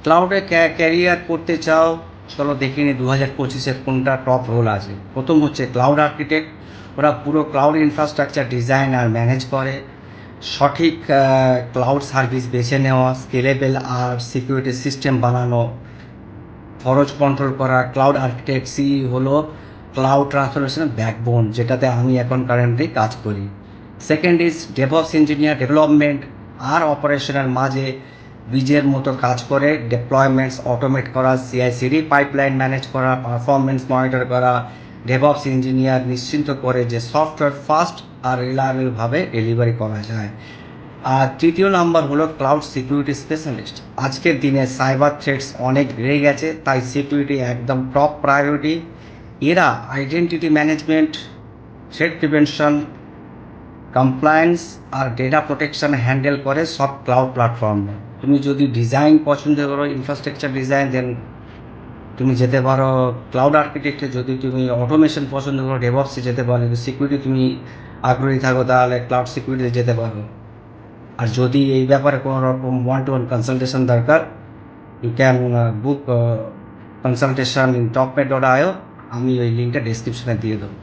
ক্লাউডে career করতে চাও, চলো দেখে নি 2025-এ কোনটা টপ রোল আছে। প্রথম হচ্ছে ক্লাউড আর্কিটেক্ট। ওরা পুরো ক্লাউড ইনফ্রাস্ট্রাকচার ডিজাইন আর ম্যানেজ করে। সঠিক ক্লাউড সার্ভিস বেছে নেওয়া, স্কেলেবল আর সিকিউরিটি সিস্টেম বানানো, খরচ কন্ট্রোল করা। ক্লাউড আর্কিটেক্সি হলো ক্লাউড ট্রান্সফরমেশনের ব্যাকবোন, যেটাতে আমি এখন কারেন্টলি কাজ করি। Second is DevOps engineer, development আর অপারেশনের মাঝে বীজের মতো কাজ করে। ডেপ্লয়মেন্টস অটোমেট করা, সিআইসিডি পাইপলাইন ম্যানেজ করা, পারফরমেন্স মনিটর করা। ডেভঅপস ইঞ্জিনিয়ার নিশ্চিন্ত করে যে সফটওয়্যার ফাস্ট আর রিলায়েবলভাবে ডেলিভারি করা যায়। আর তৃতীয় নাম্বার হলো ক্লাউড সিকিউরিটি স্পেশালিস্ট। আজকের দিনে সাইবার থ্রেটস অনেক বেড়ে গেছে, তাই সিকিউরিটি একদম টপ প্রায়োরিটি। এরা identity management, threat prevention, compliance আর ডেটা প্রোটেকশন হ্যান্ডেল করে সব ক্লাউড প্ল্যাটফর্মে। তুমি যদি ডিজাইন পছন্দ করো, ইনফ্রাস্ট্রাকচার ডিজাইন, দেন তুমি যেতে পারো ক্লাউড আর্কিটেক্টে। যদি তুমি অটোমেশন পছন্দ করো, ডেভঅপসে যেতে পারো। যদি সিকিউরিটি তুমি আগ্রহী থাকো, তাহলে ক্লাউড সিকিউরিটিতে যেতে পারো। আর যদি এই ব্যাপারে কোনো রকম ওয়ান টু ওয়ান কনসালটেশন দরকার, you can book consultation in টপমেট.io। আমি ওই লিঙ্কটা ডেসক্রিপশনে দিয়ে দেবো।